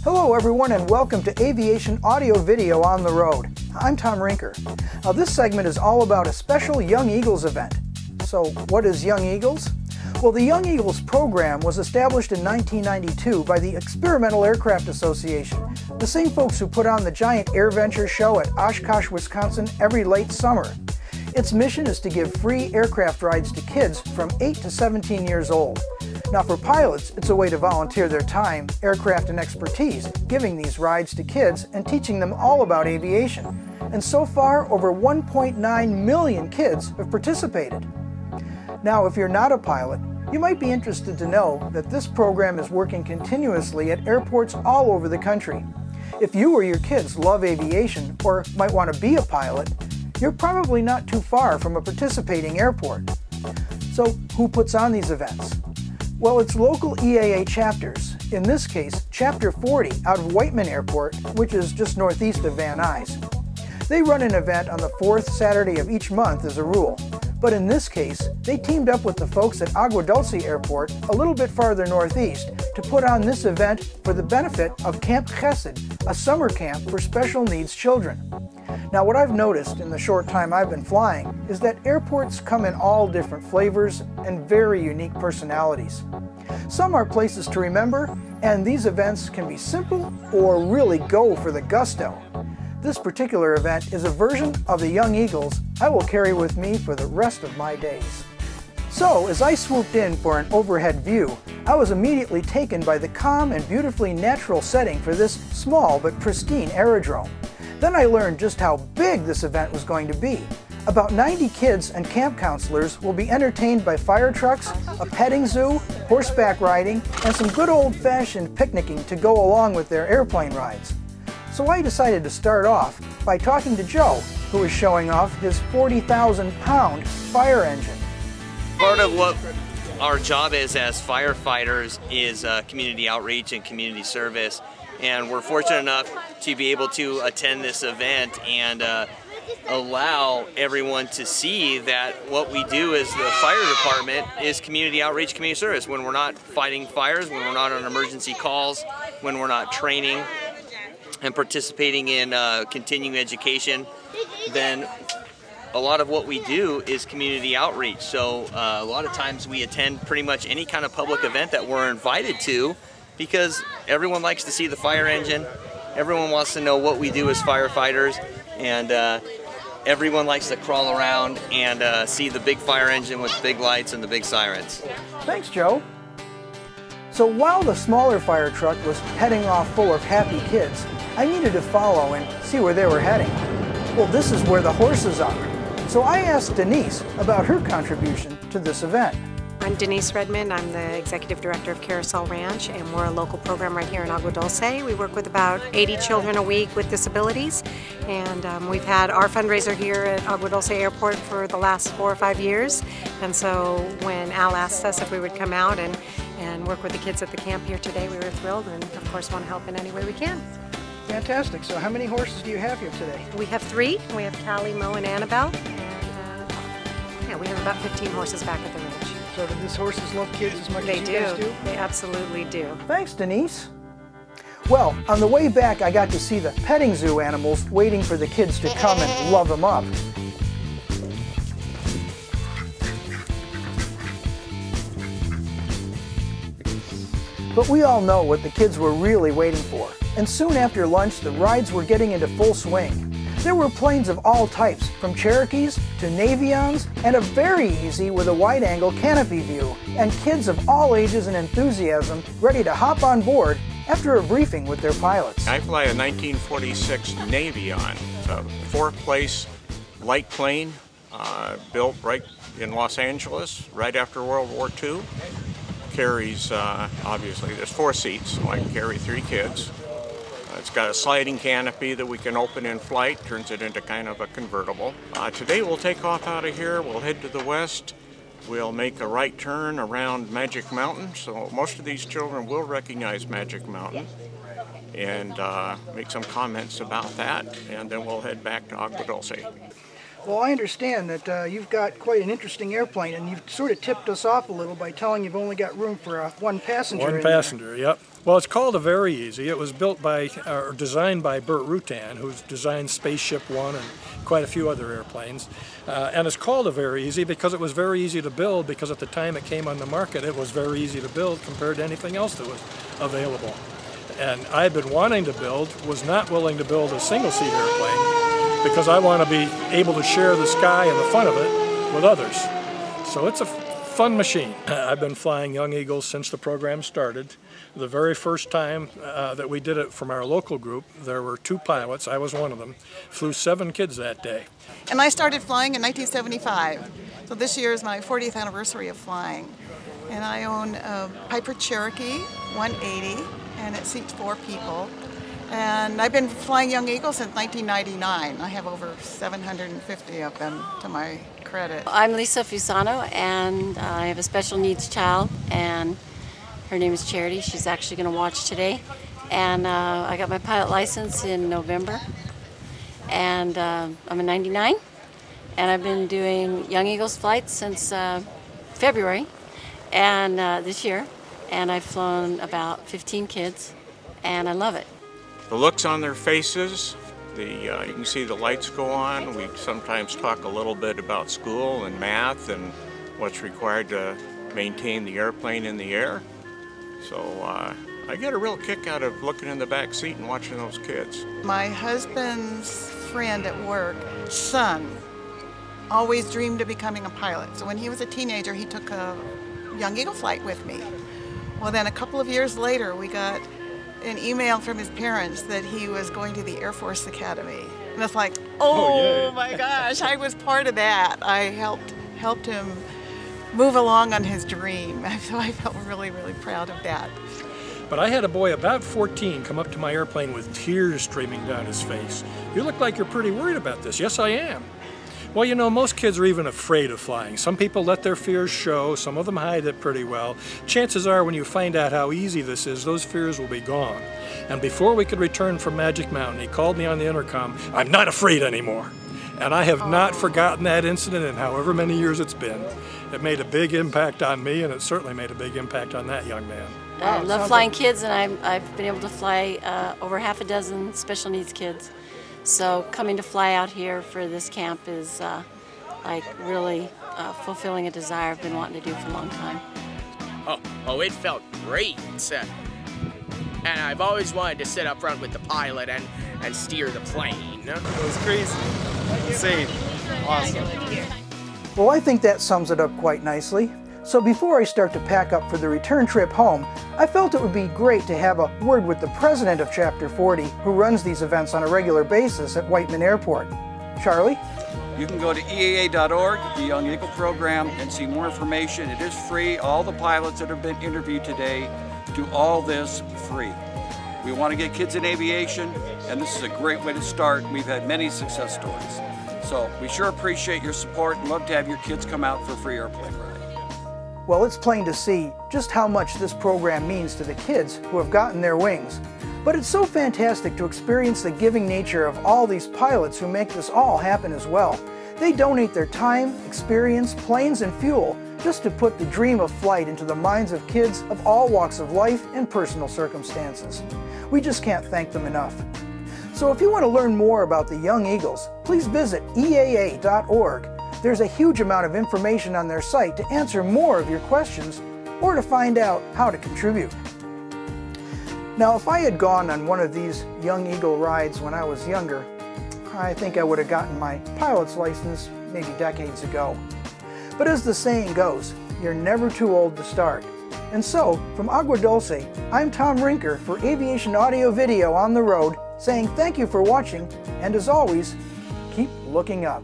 Hello everyone and welcome to Aviation Audio Video on the Road. I'm Tom Rinker. Now this segment is all about a special Young Eagles event. So what is Young Eagles? Well, the Young Eagles program was established in 1992 by the Experimental Aircraft Association, the same folks who put on the giant AirVenture show at Oshkosh, Wisconsin every late summer. Its mission is to give free aircraft rides to kids from 8 to 17 years old. Now for pilots, it's a way to volunteer their time, aircraft, and expertise, giving these rides to kids and teaching them all about aviation. And so far, over 1.9 million kids have participated. Now, if you're not a pilot, you might be interested to know that this program is working continuously at airports all over the country. If you or your kids love aviation or might want to be a pilot, you're probably not too far from a participating airport. So who puts on these events? Well, it's local EAA chapters, in this case, Chapter 40 out of Whiteman Airport, which is just northeast of Van Nuys. They run an event on the fourth Saturday of each month as a rule, but in this case, they teamed up with the folks at Agua Dulce Airport, a little bit farther northeast, to put on this event for the benefit of Camp Chesed, a summer camp for special needs children. Now what I've noticed in the short time I've been flying is that airports come in all different flavors and very unique personalities. Some are places to remember, and these events can be simple or really go for the gusto. This particular event is a version of the Young Eagles I will carry with me for the rest of my days. So as I swooped in for an overhead view, I was immediately taken by the calm and beautifully natural setting for this small but pristine aerodrome. Then I learned just how big this event was going to be. About 90 kids and camp counselors will be entertained by fire trucks, a petting zoo, horseback riding, and some good old-fashioned picnicking to go along with their airplane rides. So I decided to start off by talking to Joe, who is showing off his 40,000-pound fire engine. Part of what our job is as firefighters is community outreach and community service. And we're fortunate enough to be able to attend this event and allow everyone to see that what we do as the fire department is community outreach, community service. When we're not fighting fires, when we're not on emergency calls, when we're not training and participating in continuing education, then a lot of what we do is community outreach. So a lot of times we attend pretty much any kind of public event that we're invited to, because everyone likes to see the fire engine, everyone wants to know what we do as firefighters, and everyone likes to crawl around and see the big fire engine with big lights and the big sirens. Thanks, Joe. So while the smaller fire truck was heading off full of happy kids, I needed to follow and see where they were heading. Well, this is where the horses are. So I asked Denise about her contribution to this event. I'm Denise Redmond. I'm the Executive Director of Carousel Ranch, and we're a local program right here in Agua Dulce. We work with about 80 children a week with disabilities, and we've had our fundraiser here at Agua Dulce Airport for the last 4 or 5 years. And so when Al asked us if we would come out and work with the kids at the camp here today, we were thrilled and of course want to help in any way we can. Fantastic. So how many horses do you have here today? We have 3. We have Callie, Mo, and Annabelle, and yeah, we have about 15 horses back at the ranch. So do these horses love kids as much as you guys do? They absolutely do. Thanks, Denise. Well, on the way back, I got to see the petting zoo animals waiting for the kids to come and love them up. But we all know what the kids were really waiting for. And soon after lunch, the rides were getting into full swing. There were planes of all types, from Cherokees to Navions, and a very easy with a wide-angle canopy view, and kids of all ages and enthusiasm ready to hop on board after a briefing with their pilots. I fly a 1946 Navion. It's a 4-place light plane built right in Los Angeles right after World War II. Carries, obviously, there's 4 seats, so I can carry 3 kids. It's got a sliding canopy that we can open in flight, turns it into kind of a convertible. Today we'll take off out of here, we'll head to the west, we'll make a right turn around Magic Mountain, so most of these children will recognize Magic Mountain, and make some comments about that, and then we'll head back to Agua Dulce. Well, I understand that you've got quite an interesting airplane, and you've sort of tipped us off a little by telling you've only got room for one passenger. One passenger, yep. Well, it's called a Very Easy. It was built by, or designed by Burt Rutan, who's designed Spaceship One and quite a few other airplanes. And it's called a Very Easy because it was very easy to build, because at the time it came on the market, it was very easy to build compared to anything else that was available. And I've been wanting to build, was not willing to build a single-seat airplane because I want to be able to share the sky and the fun of it with others. So it's a fun machine. I've been flying Young Eagles since the program started. The very first time that we did it from our local group, there were 2 pilots, I was one of them, flew 7 kids that day. And I started flying in 1975, so this year is my 40th anniversary of flying. And I own a Piper Cherokee 180, and it seats 4 people. And I've been flying Young Eagles since 1999. I have over 750 of them to my credit. I'm Lisa Fusano, and I have a special needs child, and her name is Charity. She's actually going to watch today. And I got my pilot license in November, and I'm a 99, and I've been doing Young Eagles flights since February and this year, and I've flown about 15 kids, and I love it. The looks on their faces, you can see the lights go on. We sometimes talk a little bit about school and math and what's required to maintain the airplane in the air. So I get a real kick out of looking in the back seat and watching those kids. My husband's friend at work, son, always dreamed of becoming a pilot. So when he was a teenager, he took a Young Eagle flight with me. Well, then a couple of years later, we got an email from his parents that he was going to the Air Force Academy. And it's like, oh my gosh, I was part of that. I helped him move along on his dream. So I felt really, really proud of that. But I had a boy about 14 come up to my airplane with tears streaming down his face. "You look like you're pretty worried about this." "Yes, I am." Well, you know, most kids are even afraid of flying. Some people let their fears show, some of them hide it pretty well. Chances are when you find out how easy this is, those fears will be gone. And before we could return from Magic Mountain, he called me on the intercom, "I'm not afraid anymore." And I have not forgotten that incident in however many years it's been. It made a big impact on me, and it certainly made a big impact on that young man. I love flying kids, and I've been able to fly over half a dozen special needs kids. So coming to fly out here for this camp is like really fulfilling a desire I've been wanting to do for a long time. Oh, it felt great. And I've always wanted to sit up front with the pilot and steer the plane. It was crazy, insane, awesome. Well, I think that sums it up quite nicely. So before I start to pack up for the return trip home, I felt it would be great to have a word with the president of Chapter 40, who runs these events on a regular basis at Whiteman Airport. Charlie? You can go to EAA.org, the Young Eagle program, and see more information. It is free. All the pilots that have been interviewed today do all this free. We want to get kids in aviation, and this is a great way to start. We've had many success stories. So we sure appreciate your support and love to have your kids come out for a free airplane ride. Well, it's plain to see just how much this program means to the kids who have gotten their wings. But it's so fantastic to experience the giving nature of all these pilots who make this all happen as well. They donate their time, experience, planes, and fuel just to put the dream of flight into the minds of kids of all walks of life and personal circumstances. We just can't thank them enough. So if you want to learn more about the Young Eagles, please visit EAA.org. There's a huge amount of information on their site to answer more of your questions or to find out how to contribute. Now, if I had gone on one of these Young Eagle rides when I was younger, I think I would have gotten my pilot's license maybe decades ago. But as the saying goes, you're never too old to start. And so, from Agua Dulce, I'm Tom Rinker for Aviation Audio Video on the Road, saying thank you for watching, and as always, keep looking up.